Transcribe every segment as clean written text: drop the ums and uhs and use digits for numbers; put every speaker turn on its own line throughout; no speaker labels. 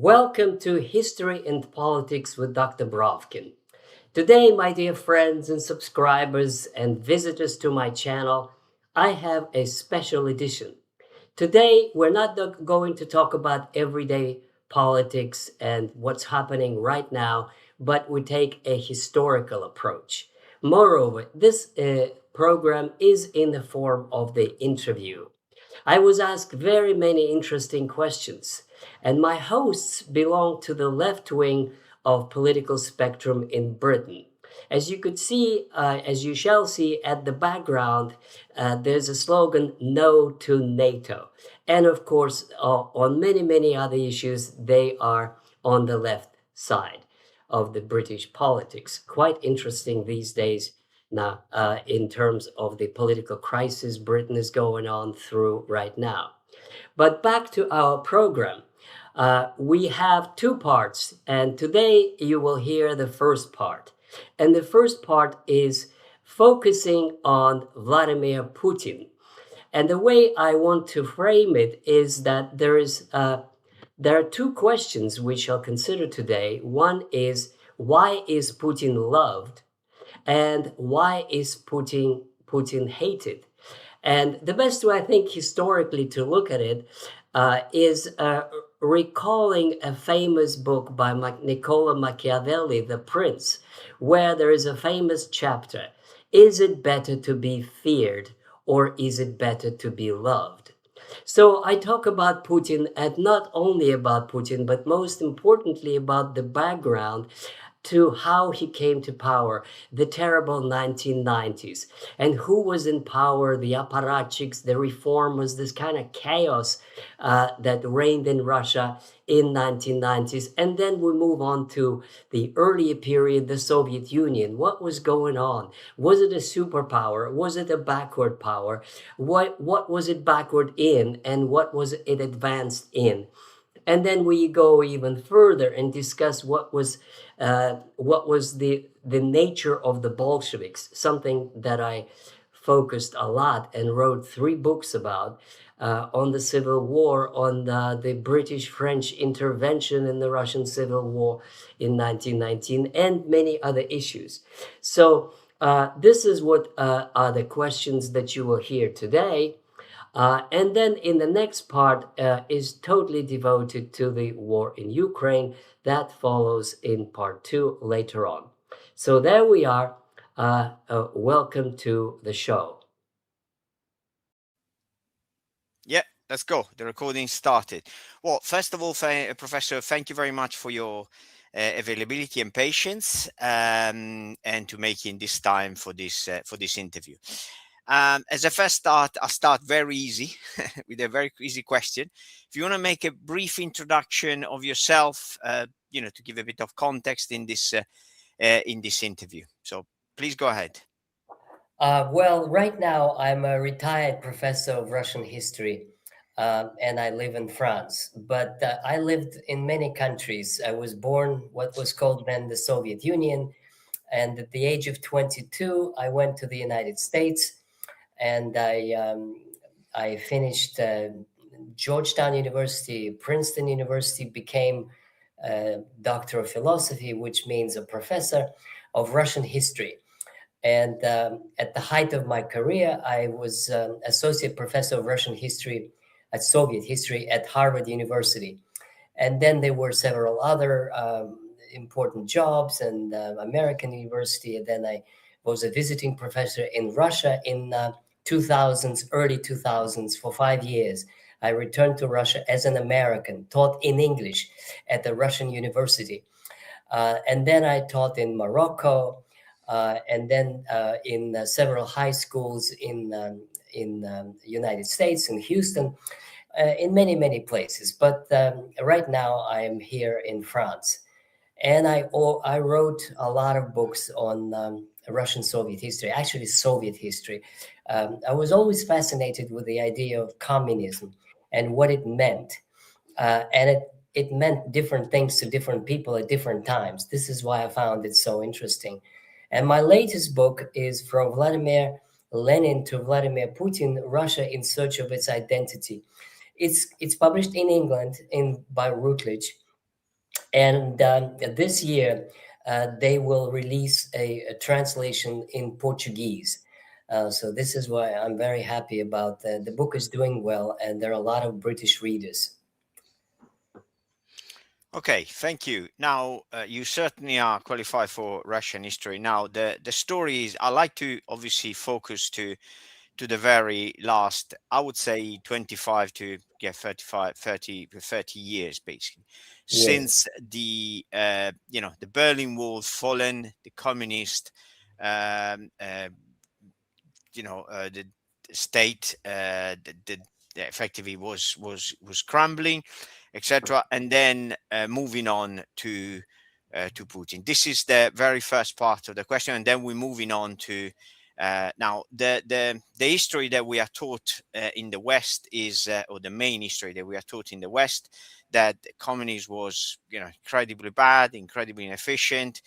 Welcome to History and Politics with Dr. Brovkin. Today, my dear friends and subscribers and visitors to my channel, I have a special edition. Today, we're not going to talk about everyday politics and what's happening right now, but we take a historical approach. Moreover, this program is in the form of the interview. I was asked very many interesting questions, and my hosts belong to the left wing of political spectrum in Britain. As you could see, as you shall see at the background, there's a slogan, "No to NATO." And of course, on many, many other issues, they are on the left side of the British politics. Quite interesting these days now, in terms of the political crisis Britain is going on through right now. But back to our program. We have two parts, and today you will hear the first part. And the first part is focusing on Vladimir Putin. And the way I want to frame it is that there are two questions we shall consider today. One is, why is Putin loved? And why is Putin hated? And the best way, I think, historically to look at it is recalling a famous book by Niccolo Machiavelli, The Prince, where there is a famous chapter: is it better to be feared or is it better to be loved? So I talk about Putin, and not only about Putin, but most importantly about the background to how he came to power, the terrible 1990s, and who was in power, the apparatchiks, the reformers, this kind of chaos that reigned in Russia in 1990s. And then we move on to the earlier period, the Soviet Union. What was going on? Was it a superpower? Was it a backward power? What was it backward in, and what was it advanced in? And then we go even further and discuss what was the nature of the Bolsheviks, something that I focused a lot and wrote 3 books about, on the Civil War, on the British-French intervention in the Russian Civil War in 1919, and many other issues. So this is what are the questions that you will hear today. And then in the next part is totally devoted to the war in Ukraine. That follows in part 2 later on. So there we are. Welcome to the show.
Yeah, let's go. The recording started. Well, first of all, Professor, thank you very much for your availability and patience, and to making this time for this interview. As a first start, I'll start very easy with a very easy question. If you want to make a brief introduction of yourself, to give a bit of context in this interview. So please go ahead.
Well, right now I'm a retired professor of Russian history, and I live in France. But I lived in many countries. I was born what was called then the Soviet Union, and at the age of 22, I went to the United States, and I finished Georgetown University, Princeton University, became a doctor of philosophy, which means a professor of Russian history. And at the height of my career, I was associate professor of Russian history, at Soviet history, at Harvard University. And then there were several other important jobs and American University. And then I was a visiting professor in Russia in 2000s, early 2000s, for 5 years. I returned to Russia as an American, taught in English at the Russian University. And then I taught in Morocco, and then in several high schools in United States, in Houston, in many, many places. But right now I am here in France. And I wrote a lot of books on Russian Soviet history, actually Soviet history. I was always fascinated with the idea of communism and what it meant. And it meant different things to different people at different times. This is why I found it so interesting. And my latest book is From Vladimir Lenin to Vladimir Putin, Russia in Search of Its Identity. It's published in England by Routledge. And this year, they will release a translation in Portuguese. So this is why I'm very happy about the book is doing well, and there are a lot of British readers.
Okay, thank you. Now, you certainly are qualified for Russian history. Now, the story is, I like to obviously focus to the very last, I would say 25 to, yeah, 35, 30 years, basically,
Yes,
since the Berlin Wall fallen, the communist um, uh, the state effectively was crumbling, etc. And then moving on to Putin. This is the very first part of the question, and then we're moving on to now the history that we are taught in the West is, or the main history that we are taught in the West, that communism was incredibly bad, incredibly inefficient,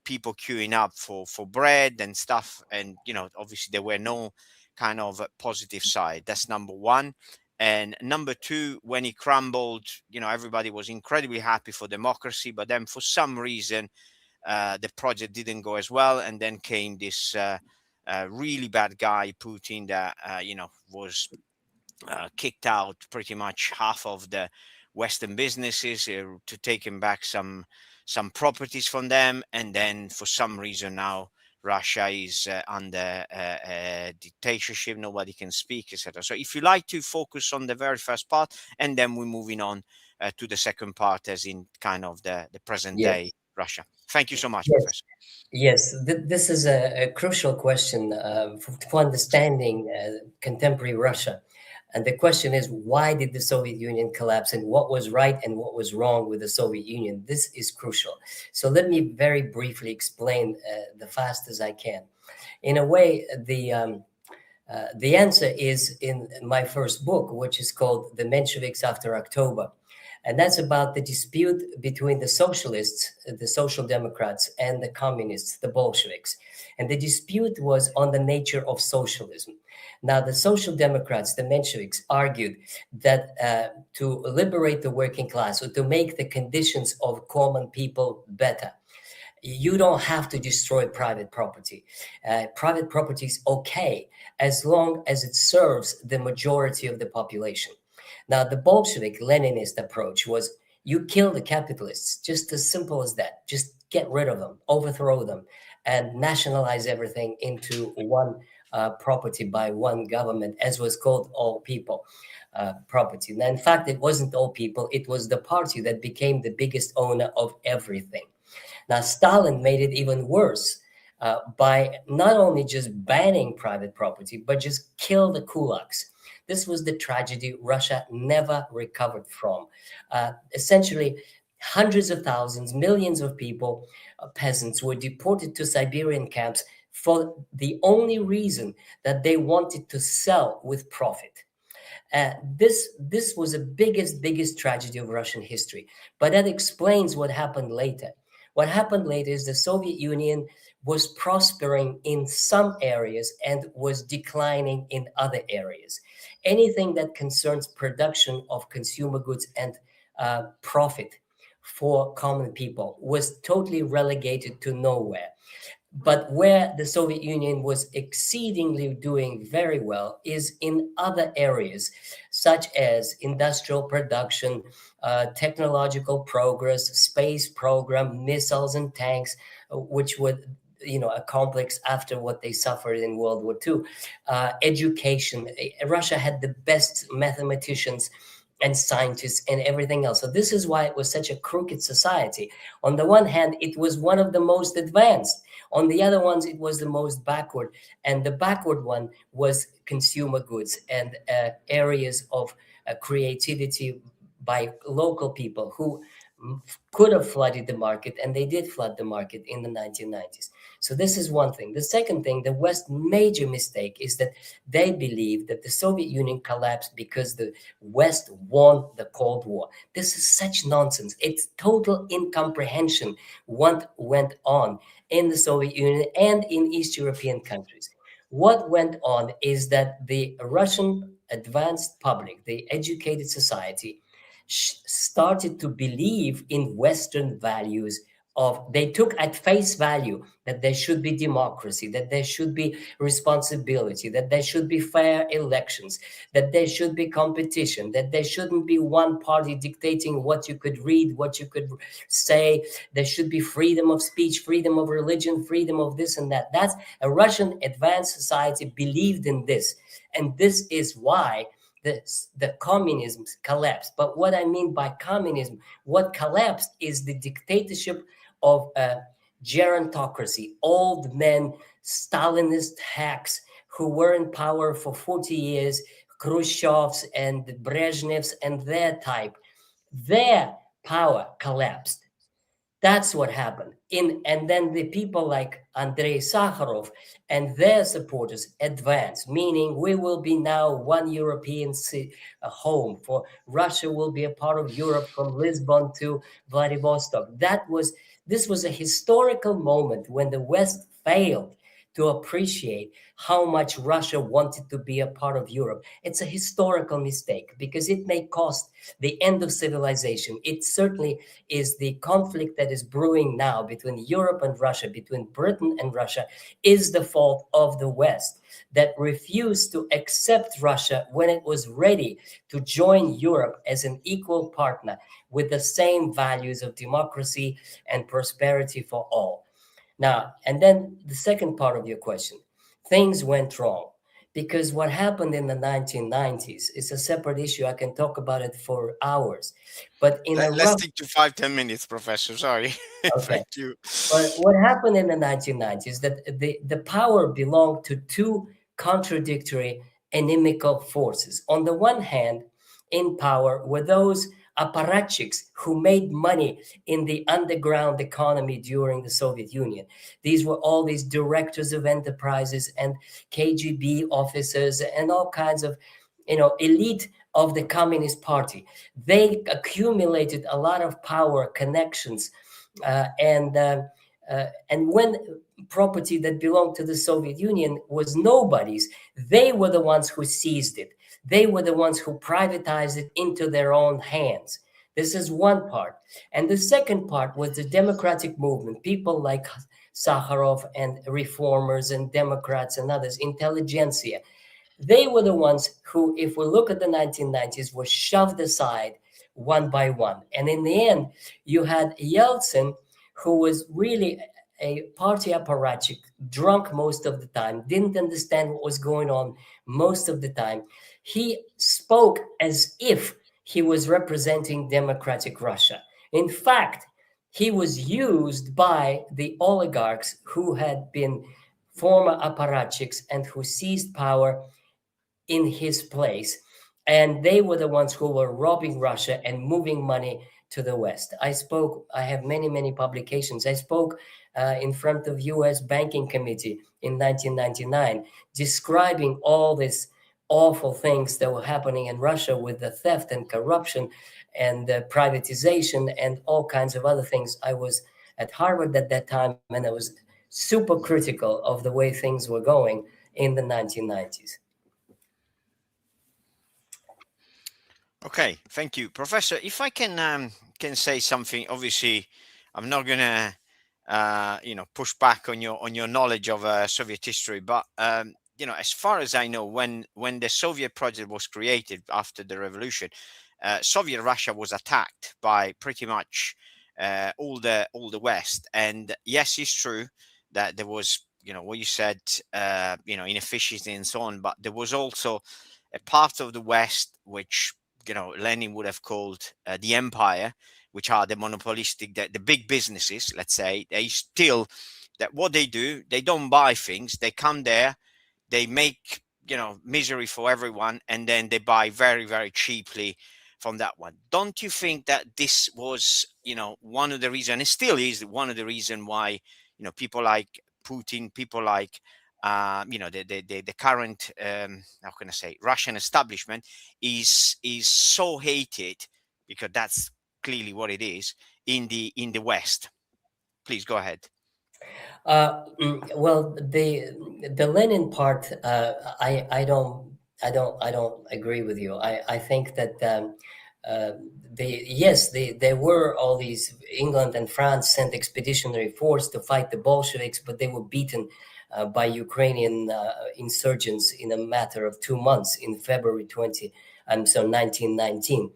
people queuing up for bread and stuff, and obviously there were no kind of positive side. That's number one. And number two, when it crumbled, everybody was incredibly happy for democracy, but then for some reason the project didn't go as well, and then came this really bad guy Putin that was kicked out pretty much half of the Western businesses to taking back some properties from them, and then for some reason now Russia is under dictatorship. Nobody can speak, etc. So if you like to focus on the very first part, and then we're moving on to the second part, as in kind of the present day
yes,
Russia. Thank you so much,
yes.
Professor.
Yes, this is a crucial question for understanding contemporary Russia. And the question is, why did the Soviet Union collapse, and what was right and what was wrong with the Soviet Union? This is crucial. So let me very briefly explain the fast as I can. In a way, the answer is in my first book, which is called The Mensheviks After October. And that's about the dispute between the socialists, the social democrats, and the communists, the Bolsheviks. And the dispute was on the nature of socialism. Now, the social democrats, the Mensheviks, argued that to liberate the working class or to make the conditions of common people better, you don't have to destroy private property. Private property is okay as long as it serves the majority of the population. Now, the Bolshevik Leninist approach was you kill the capitalists, just as simple as that. Just get rid of them, overthrow them, and nationalize everything into one property by one government, as was called all people property. Now, in fact, it wasn't all people, it was the party that became the biggest owner of everything. Now, Stalin made it even worse by not only just banning private property, but just kill the kulaks. This was the tragedy Russia never recovered from. Essentially, hundreds of thousands, millions of people, peasants, were deported to Siberian camps for the only reason that they wanted to sell with profit. This was the biggest tragedy of Russian history. But that explains what happened later. What happened later is the Soviet Union was prospering in some areas and was declining in other areas. Anything that concerns production of consumer goods and profit for common people was totally relegated to nowhere. But where the Soviet Union was exceedingly doing very well is in other areas, such as industrial production, technological progress, space program, missiles and tanks, which would a complex after what they suffered in World War II. Education. Russia had the best mathematicians and scientists and everything else. So this is why it was such a crooked society. On the one hand, it was one of the most advanced. On the other ones, it was the most backward. And the backward one was consumer goods and areas of creativity by local people who could have flooded the market, and they did flood the market in the 1990s. So this is one thing. The second thing, the West major mistake is that they believe that the Soviet Union collapsed because the West won the Cold War. This is such nonsense. It's total incomprehension what went on in the Soviet Union and in East European countries. What went on is that the Russian advanced public, the educated society, started to believe in Western values of they took at face value that there should be democracy, that there should be responsibility, that there should be fair elections, that there should be competition, that there shouldn't be one party dictating what you could read, what you could say. There should be freedom of speech, freedom of religion, freedom of this and that. That's a Russian advanced society believed in this. And this is why the communism collapsed. But what I mean by communism, what collapsed is the dictatorship of gerontocracy, old men, Stalinist hacks who were in power for 40 years, Khrushchevs and Brezhnevs and their type. Their power collapsed. That's what happened. And then the people like Andrei Sakharov and their supporters advanced, meaning we will be now one European home for Russia will be a part of Europe from Lisbon to Vladivostok. This was a historical moment when the West failed to appreciate how much Russia wanted to be a part of Europe. It's a historical mistake because it may cost the end of civilization. It certainly is the conflict that is brewing now between Europe and Russia, between Britain and Russia, is the fault of the West that refused to accept Russia when it was ready to join Europe as an equal partner with the same values of democracy and prosperity for all. Now, and then the second part of your question, things went wrong because what happened in the 1990s is a separate issue. I can talk about it for hours. But in a
Let's
rough,
stick to 5, 10 minutes, Professor. Sorry.
okay,
Thank you.
but what happened in the 1990s that the power belonged to two contradictory inimical forces. On the one hand, in power were those apparatchiks who made money in the underground economy during the Soviet Union. These were all these directors of enterprises and KGB officers and all kinds of, elite of the Communist Party. They accumulated a lot of power, connections, and when property that belonged to the Soviet Union was nobody's, they were the ones who seized it. They were the ones who privatized it into their own hands. This is one part. And the second part was the democratic movement, people like Sakharov and reformers and Democrats and others, intelligentsia. They were the ones who, if we look at the 1990s, were shoved aside one by one. And in the end, you had Yeltsin, who was really a party apparatchik, drunk most of the time, didn't understand what was going on most of the time. He spoke as if he was representing democratic Russia. In fact, he was used by the oligarchs who had been former apparatchiks and who seized power in his place. And they were the ones who were robbing Russia and moving money to the West. I have many, many publications. I spoke in front of US Banking Committee in 1999, describing all these awful things that were happening in Russia with the theft and corruption and privatization and all kinds of other things. I was at Harvard at that time and I was super critical of the way things were going in the 1990s.
Okay, thank you, Professor. If I can say something, obviously, I'm not gonna push back on your knowledge of Soviet history, but as far as I know, when the Soviet project was created after the revolution, Soviet Russia was attacked by pretty much all the West. And yes, it's true that there was, what you said, inefficiency and so on, but there was also a part of the West which Lenin would have called the empire, which are the monopolistic, the big businesses. Let's say they still that what they do, they don't buy things. They come there, they make misery for everyone, and then they buy very very cheaply from that one. Don't you think that this was one of the reasons, it still is one of the reasons why people like Putin, people like the current how can I say Russian establishment is so hated, because that's clearly what it is in the West. Please go ahead.
Well, the Lenin part, I don't agree with you. I think that uh, there were all these. England and France sent expeditionary force to fight the Bolsheviks, but they were beaten by Ukrainian insurgents in a matter of 2 months in February 1919.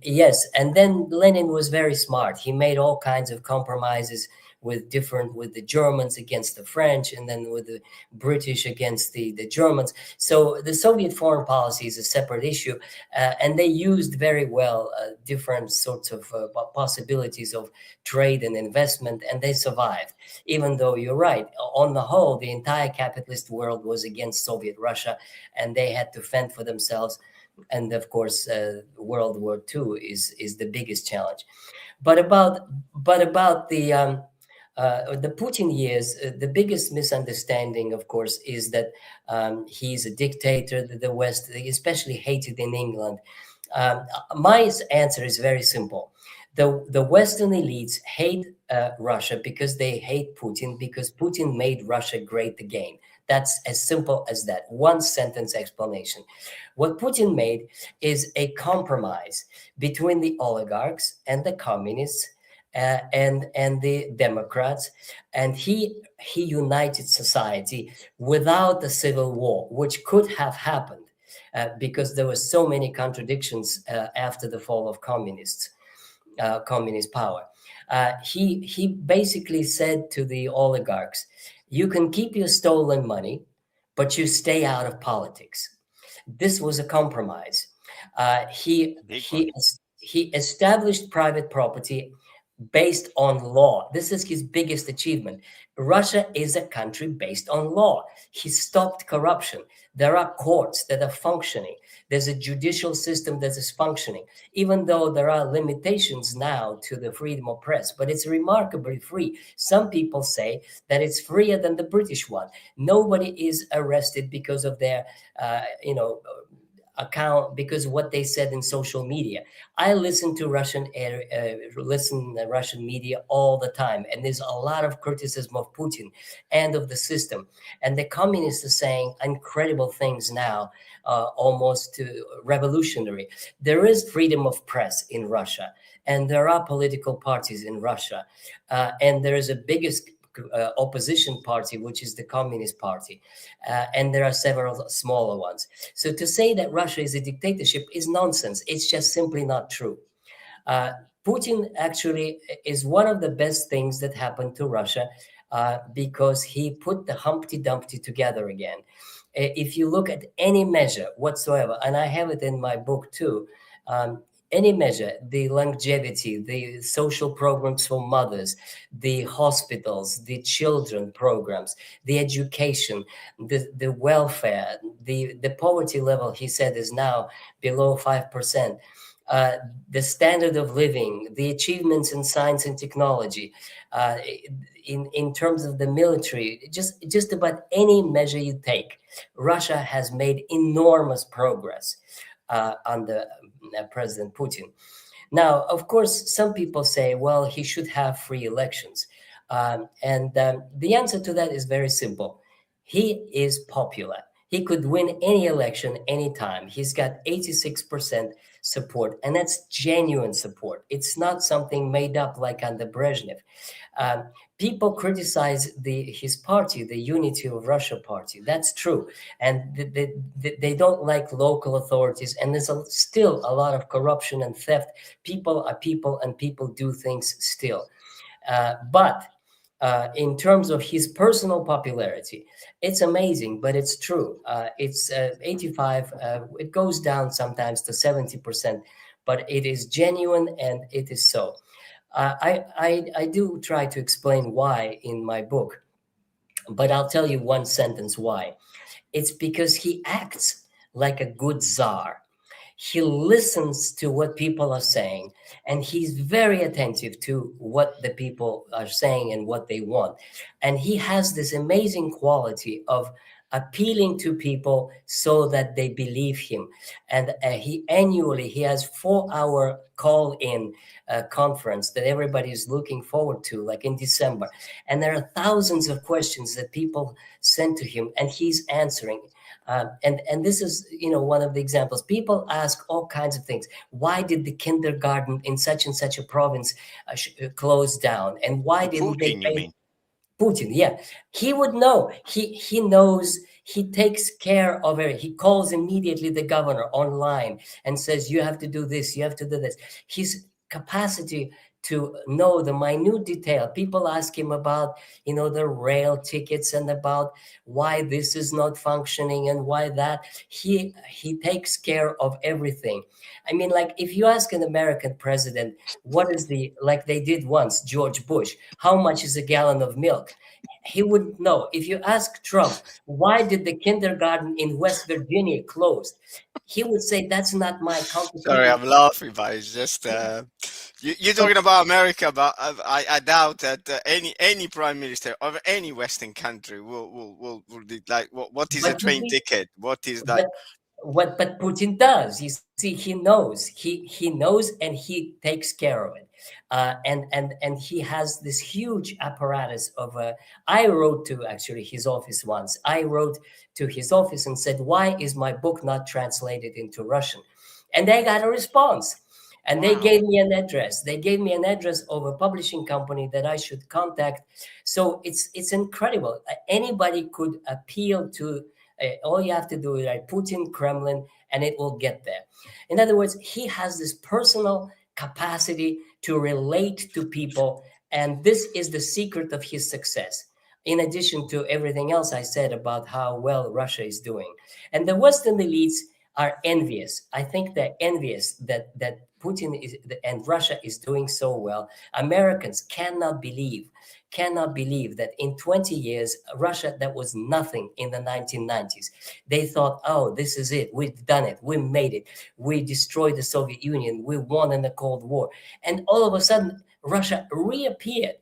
Yes, and then Lenin was very smart. He made all kinds of compromises with the Germans against the French, and then with the British against the Germans. So the Soviet foreign policy is a separate issue, and they used very well different sorts of possibilities of trade and investment, and they survived. Even though you're right, on the whole, the entire capitalist world was against Soviet Russia, and they had to fend for themselves. And of course, World War II is the biggest challenge. But about the Putin years, the biggest misunderstanding, of course, is that he's a dictator. That the West, especially hated in England. Um, my answer is very simple. The Western elites hate Russia because they hate Putin, because Putin made Russia great again. That's as simple as that. One sentence explanation. What Putin made is a compromise between the oligarchs and the communists and the Democrats, and he united society without a civil war, which could have happened because there were so many contradictions after the fall of communist power. He basically said to the oligarchs, "You can keep your stolen money, but you stay out of politics." This was a compromise. Uh, he
Big one.
he he established private property based on law. This is his biggest achievement. Russia is a country based on law. He stopped corruption. There are courts that are functioning. There's a judicial system that is functioning, even though there are limitations now to the freedom of press, but it's remarkably free. Some people say that it's freer than the British one. Nobody is arrested because of their, account, because of what they said in social media. I listen to Russian media all the time, and there's a lot of criticism of Putin and of the system. And the communists are saying incredible things now, almost revolutionary. There is freedom of press in Russia, and there are political parties in Russia, and there is a biggest opposition party, which is the Communist Party, and there are several smaller ones. So to say that Russia is a dictatorship is nonsense. It's just simply not true. Uh, Putin actually is one of the best things that happened to Russia because he put the Humpty Dumpty together again. If you look at any measure whatsoever, and I have it in my book too, any measure, the longevity, the social programs for mothers, the hospitals, the children programs, the education, the welfare, the poverty level, he said, is now below 5%. Uh, the standard of living, the achievements in science and technology, uh, in terms of the military, just about any measure you take, Russia has made enormous progress under President Putin. Now, of course, some people say, well, he should have free elections. And the answer to that is very simple. He is popular. He could win any election anytime. He's got 86% support, and that's genuine support. It's not something made up like under Brezhnev. Um, People criticize his party, the Unity of Russia party. That's true. And they don't like local authorities. And there's still a lot of corruption and theft. People are people, and people do things still. But in terms of his personal popularity, it's amazing, but it's true. It's 85. It goes down sometimes to 70%, but it is genuine, and it is so. I do try to explain why in my book, but I'll tell you one sentence why. It's because he acts like a good czar. He listens to what people are saying, and he's very attentive to what the people are saying and what they want. And he has this amazing quality of appealing to people so that they believe him. And he has 4 hour call in conference that everybody is looking forward to, like in December. And there are thousands of questions that people send to him, and he's answering. And this is, one of the examples. People ask all kinds of things. Why did the kindergarten in such and such a province close down? And why didn't they
Putin, you
pay
mean?
Putin? Yeah, he would know. He knows. He takes care of it. He calls immediately the governor online and says, "You have to do this. You have to do this." His capacity to know the minute detail. People ask him about, the rail tickets and about why this is not functioning and why that. He takes care of everything. I mean, like if you ask an American president, what is like they did once, George Bush, how much is a gallon of milk? He wouldn't know. If you ask Trump, why did the kindergarten in West Virginia close? He would say, that's not my
Sorry,
competent.
I'm laughing, but it's just you're
But,
talking about America, but I doubt that any prime minister of any Western country like what is a
but you
train
see,
ticket? What is like?
but but Putin does. You see, he knows. He knows, and he takes care of it. And he has this huge apparatus of. I wrote to actually his office once. I wrote to his office and said, "Why is my book not translated into Russian?" And they got a response. And they
Wow.
gave me an address. They gave me an address of a publishing company that I should contact. So it's incredible. Anybody could appeal to. All you have to do is write Putin, Kremlin, and it will get there. In other words, he has this personal capacity to relate to people, and this is the secret of his success. In addition to everything else I said about how well Russia is doing, and the Western elites are envious. I think they're envious that Putin is and Russia is doing so well. Americans cannot believe that in 20 years, Russia, that was nothing in the 1990s. They thought, oh, this is it. We've done it. We made it. We destroyed the Soviet Union. We won in the Cold War. And all of a sudden, Russia reappeared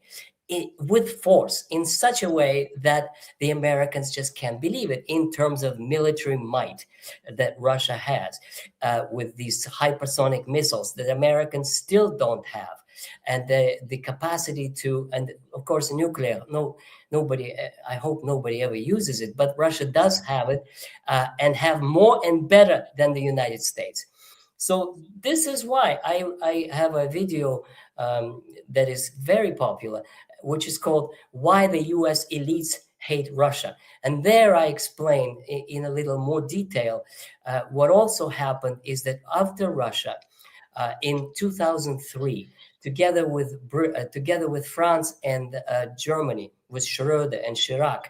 with force in such a way that the Americans just can't believe it in terms of military might that Russia has with these hypersonic missiles that Americans still don't have. And the capacity to, and of course, nuclear. No, nobody. I hope nobody ever uses it, but Russia does have it, and have more and better than the United States. So this is why I have a video that is very popular, which is called "Why the U.S. Elites Hate Russia," and there I explain in a little more detail what also happened is that after Russia in 2003, together with France and Germany, with Schroeder and Chirac,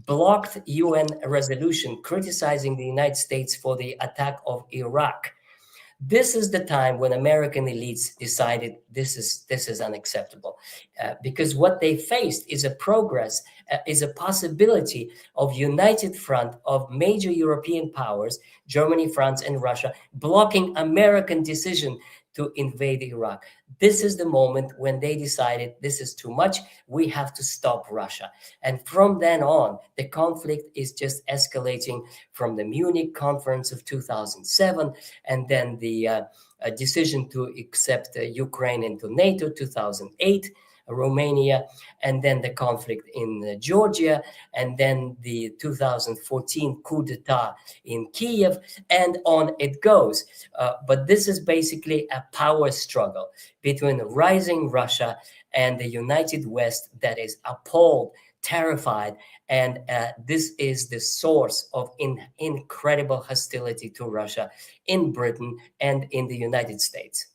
blocked UN resolution criticizing the United States for the attack of Iraq. This is the time when American elites decided this is unacceptable, because what they faced is is a possibility of united front of major European powers, Germany, France, and Russia, blocking American decision to invade Iraq. This is the moment when they decided this is too much. We have to stop Russia. And from then on, the conflict is just escalating from the Munich conference of 2007, and then the decision to accept Ukraine into NATO 2008, Romania, and then the conflict in Georgia, and then the 2014 coup d'etat in Kiev, and on it goes. But this is basically a power struggle between rising Russia and the United West that is appalled, terrified, and this is the source of incredible hostility to Russia in Britain and in the United States.